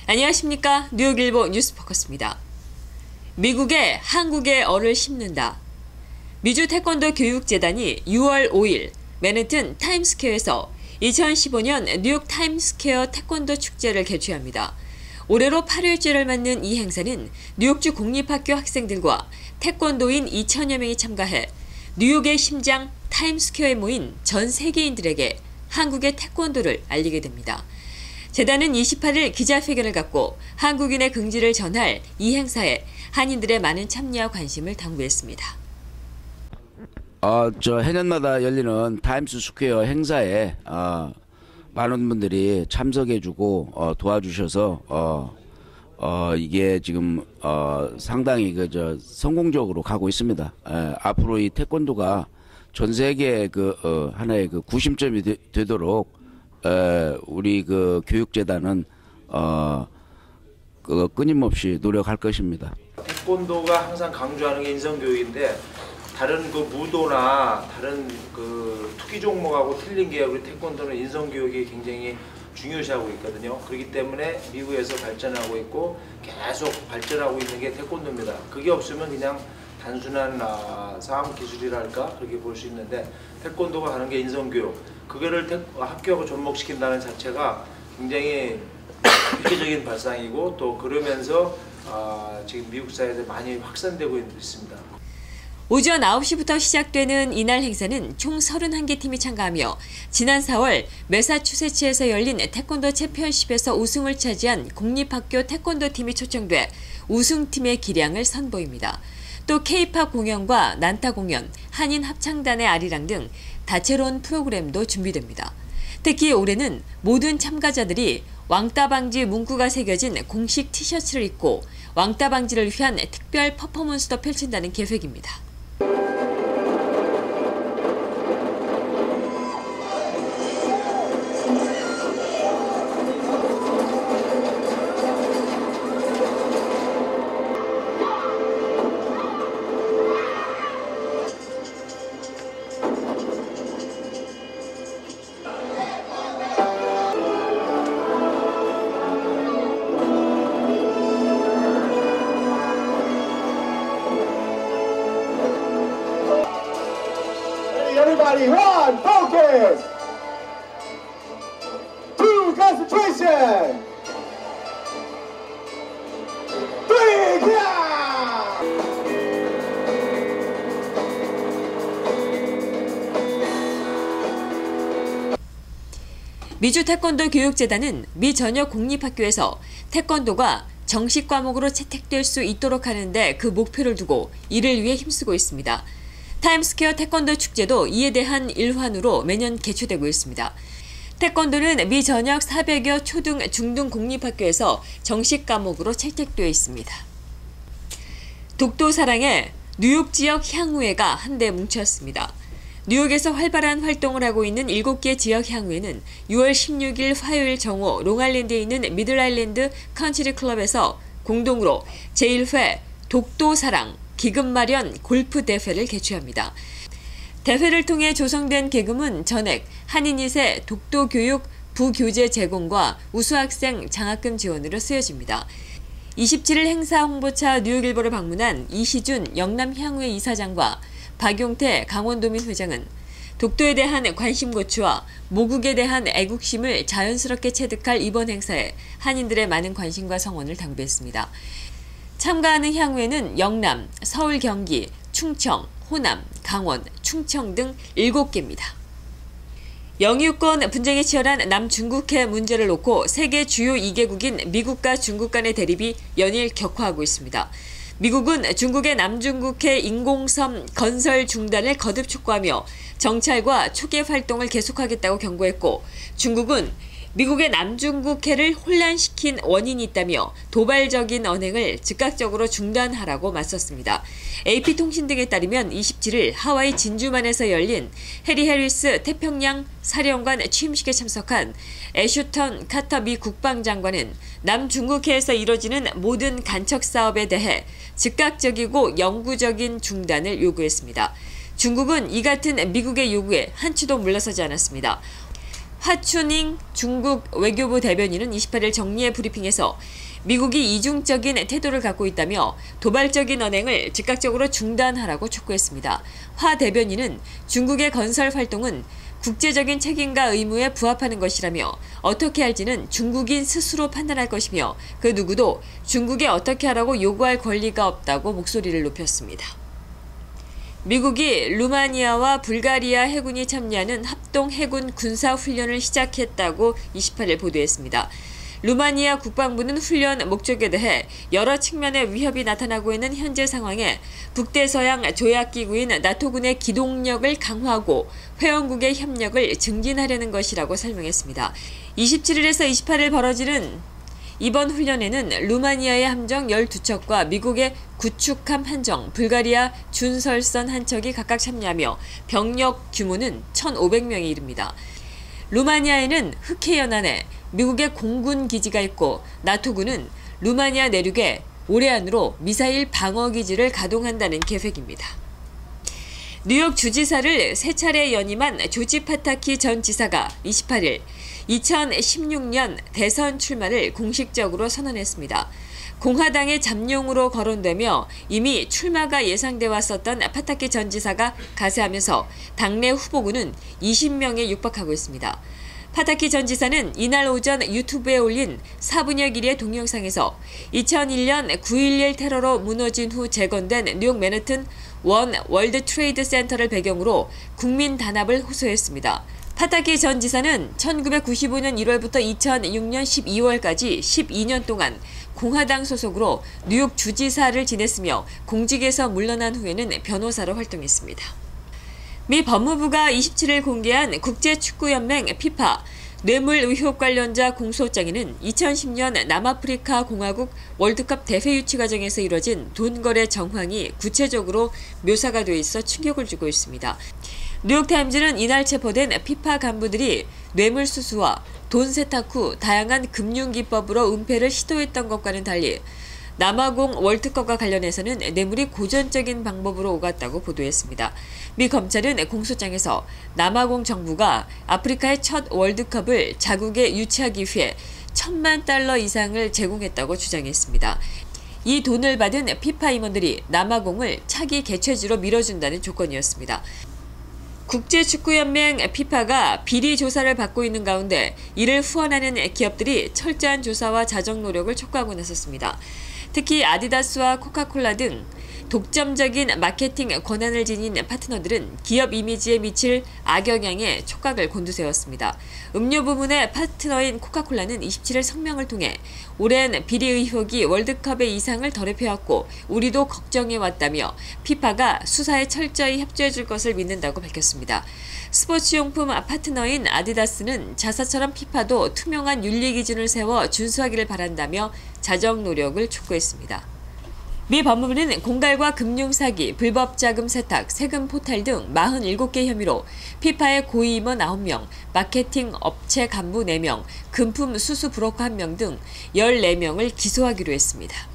안녕하십니까. 뉴욕일보 뉴스포커스입니다. 미국에 한국의 얼을 심는다. 미주 태권도 교육재단이 6월 5일 맨해튼 타임스퀘어에서 2015년 뉴욕 타임스퀘어 태권도 축제를 개최합니다. 올해로 8회째를 맞는 이 행사는 뉴욕주 공립학교 학생들과 태권도인 2천여 명이 참가해 뉴욕의 심장 타임스퀘어에 모인 전 세계인들에게 한국의 태권도를 알리게 됩니다. 재단은 28일 기자회견을 갖고 한국인의 긍지를 전할 이 행사에 한인들의 많은 참여와 관심을 당부했습니다. 해년마다 열리는 타임스 스퀘어 행사에 많은 분들이 참석해주고 도와주셔서 이게 지금 상당히 성공적으로 가고 있습니다. 앞으로 이 태권도가 전 세계 하나의 구심점이 되도록 우리 교육재단은 끊임없이 노력할 것입니다. 태권도가 항상 강조하는 게 인성교육인데 다른 무도나 다른 투기 종목하고 틀린 게 우리 태권도는 인성교육이 굉장히 중요시하고 있거든요. 그렇기 때문에 미국에서 발전하고 있고 계속 발전하고 있는 게 태권도입니다. 그게 없으면 그냥 단순한 싸움 기술이랄까 그렇게 볼 수 있는데 태권도가 하는 게 인성교육. 그거를 학교하고 접목시킨다는 자체가 굉장히 획기적인 발상이고 또 그러면서 지금 미국 사회에 많이 확산되고 있습니다. 오전 9시부터 시작되는 이날 행사는 총 31개 팀이 참가하며 지난 4월 매사추세츠에서 열린 태권도 챔피언십에서 우승을 차지한 공립학교 태권도 팀이 초청돼 우승팀의 기량을 선보입니다. 또 K-팝 공연과 난타 공연, 한인 합창단의 아리랑 등 다채로운 프로그램도 준비됩니다. 특히 올해는 모든 참가자들이 왕따방지 문구가 새겨진 공식 티셔츠를 입고 왕따방지를 위한 특별 퍼포먼스도 펼친다는 계획입니다. Everybody, one, focus. 2, concentration. 3, yeah. 미주 태권도 교육재단은 미 전역 공립학교에서 태권도가 정식 과목으로 채택될 수 있도록 하는데 그 목표를 두고 이를 위해 힘쓰고 있습니다. 타임스퀘어 태권도 축제도 이에 대한 일환으로 매년 개최되고 있습니다. 태권도는 미 전역 400여 초등, 중등 공립학교에서 정식 과목으로 채택되어 있습니다. 독도 사랑의 뉴욕 지역 향후회가 한데 뭉쳤습니다. 뉴욕에서 활발한 활동을 하고 있는 7개 지역 향후회는 6월 16일 화요일 정오 롱아일랜드에 있는 미들아일랜드 컨트리 클럽에서 공동으로 제1회 독도 사랑 기금 마련 골프 대회를 개최합니다. 대회를 통해 조성된 기금은 전액 한인 2세 독도 교육 부교재 제공과 우수학생 장학금 지원으로 쓰여집니다. 27일 행사 홍보차 뉴욕일보를 방문한 이시준 영남향후회 이사장과 박용태 강원도민 회장은 독도에 대한 관심 고취와 모국에 대한 애국심을 자연스럽게 체득할 이번 행사에 한인들의 많은 관심과 성원을 당부했습니다. 참가하는 향후회는 영남, 서울, 경기, 충청, 호남, 강원, 충청 등 7개입니다. 영유권 분쟁이 치열한 남중국해 문제를 놓고 세계 주요 2개국인 미국과 중국 간의 대립이 연일 격화하고 있습니다. 미국은 중국의 남중국해 인공섬 건설 중단을 거듭 촉구하며 정찰과 초계 활동을 계속하겠다고 경고했고, 중국은 미국의 남중국해를 혼란시킨 원인이 있다며 도발적인 언행을 즉각적으로 중단하라고 맞섰습니다. AP통신 등에 따르면 27일 하와이 진주만에서 열린 해리 해리스 태평양 사령관 취임식에 참석한 애슈턴 카터 미 국방장관은 남중국해에서 이뤄지는 모든 간척 사업에 대해 즉각적이고 영구적인 중단을 요구했습니다. 중국은 이 같은 미국의 요구에 한치도 물러서지 않았습니다. 화춘잉 중국 외교부 대변인은 28일 정례 브리핑에서 미국이 이중적인 태도를 갖고 있다며 도발적인 언행을 즉각적으로 중단하라고 촉구했습니다. 화 대변인은 중국의 건설 활동은 국제적인 책임과 의무에 부합하는 것이라며 어떻게 할지는 중국인 스스로 판단할 것이며 그 누구도 중국에 어떻게 하라고 요구할 권리가 없다고 목소리를 높였습니다. 미국이 루마니아와 불가리아 해군이 참여하는 합동 해군 군사훈련을 시작했다고 28일 보도했습니다. 루마니아 국방부는 훈련 목적에 대해 여러 측면의 위협이 나타나고 있는 현재 상황에 북대서양 조약기구인 나토군의 기동력을 강화하고 회원국의 협력을 증진하려는 것이라고 설명했습니다. 27일에서 28일 벌어지는 이번 훈련에는 루마니아의 함정 12척과 미국의 구축함 한정, 불가리아 준설선 한 척이 각각 참여하며 병력 규모는 1,500명에 이릅니다. 루마니아에는 흑해연안에 미국의 공군 기지가 있고 나토군은 루마니아 내륙에 올해 안으로 미사일 방어 기지를 가동한다는 계획입니다. 뉴욕 주지사를 세 차례 연임한 조지 파타키 전 지사가 28일 2016년 대선 출마를 공식적으로 선언했습니다. 공화당의 잠룡으로 거론되며 이미 출마가 예상돼 왔었던 파타키 전 지사가 가세하면서 당내 후보군은 20명에 육박하고 있습니다. 파타키 전 지사는 이날 오전 유튜브에 올린 4분여 1의 동영상에서 2001년 9.11 테러로 무너진 후 재건된 뉴욕 맨해튼 원 월드 트레이드 센터를 배경으로 국민 단합을 호소했습니다. 파타키 전 지사는 1995년 1월부터 2006년 12월까지 12년 동안 공화당 소속으로 뉴욕 주지사를 지냈으며 공직에서 물러난 후에는 변호사로 활동했습니다. 미 법무부가 27일 공개한 국제축구연맹 피파 뇌물 의혹 관련자 공소장에는 2010년 남아프리카 공화국 월드컵 대회 유치 과정에서 이뤄진 돈 거래 정황이 구체적으로 묘사가 돼 있어 충격을 주고 있습니다. 뉴욕타임즈는 이날 체포된 피파 간부들이 뇌물 수수와 돈 세탁 후 다양한 금융기법으로 은폐를 시도했던 것과는 달리 남아공 월드컵과 관련해서는 뇌물이 고전적인 방법으로 오갔다고 보도했습니다. 미 검찰은 공소장에서 남아공 정부가 아프리카의 첫 월드컵을 자국에 유치하기 위해 $1,000만 이상을 제공했다고 주장했습니다. 이 돈을 받은 피파 임원들이 남아공을 차기 개최지로 밀어준다는 조건이었습니다. 국제축구연맹 피파가 비리 조사를 받고 있는 가운데 이를 후원하는 기업들이 철저한 조사와 자정 노력을 촉구하고 나섰습니다. 특히 아디다스와 코카콜라 등 독점적인 마케팅 권한을 지닌 파트너들은 기업 이미지에 미칠 악영향에 촉각을 곤두세웠습니다. 음료 부문의 파트너인 코카콜라는 27일 성명을 통해 오랜 비리 의혹이 월드컵의 이상을 더럽혀왔고 우리도 걱정해왔다며 피파가 수사에 철저히 협조해줄 것을 믿는다고 밝혔습니다. 스포츠용품 파트너인 아디다스는 자사처럼 피파도 투명한 윤리 기준을 세워 준수하기를 바란다며 자정 노력을 촉구했습니다. 미 법무부는 공갈과 금융사기, 불법 자금 세탁, 세금 포탈 등 47개 혐의로 피파의 고위 임원 9명, 마케팅 업체 간부 4명, 금품 수수 브로커 1명 등 14명을 기소하기로 했습니다.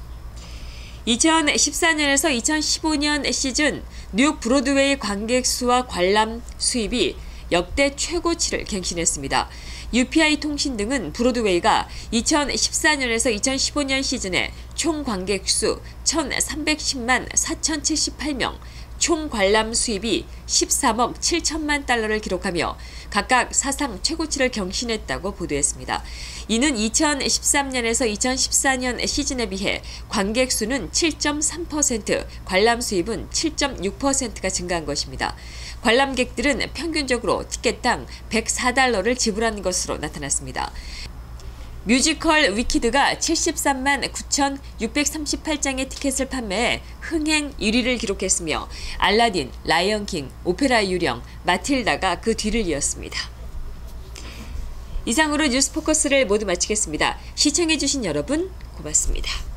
2014년에서 2015년 시즌 뉴욕 브로드웨이 관객 수와 관람 수입이 역대 최고치를 갱신했습니다. UPI 통신 등은 브로드웨이가 2014년에서 2015년 시즌에 총 관객 수 1,310만 4,078명, 총 관람 수입이 13억 7천만 달러를 기록하며 각각 사상 최고치를 경신했다고 보도했습니다. 이는 2013년에서 2014년 시즌에 비해 관객 수는 7.3%, 관람 수입은 7.6%가 증가한 것입니다. 관람객들은 평균적으로 티켓당 $104를 지불한 것으로 나타났습니다. 뮤지컬 위키드가 73만 9,638장의 티켓을 판매해 흥행 1위를 기록했으며 알라딘, 라이언킹, 오페라의 유령, 마틸다가 그 뒤를 이었습니다. 이상으로 뉴스포커스를 모두 마치겠습니다. 시청해주신 여러분 고맙습니다.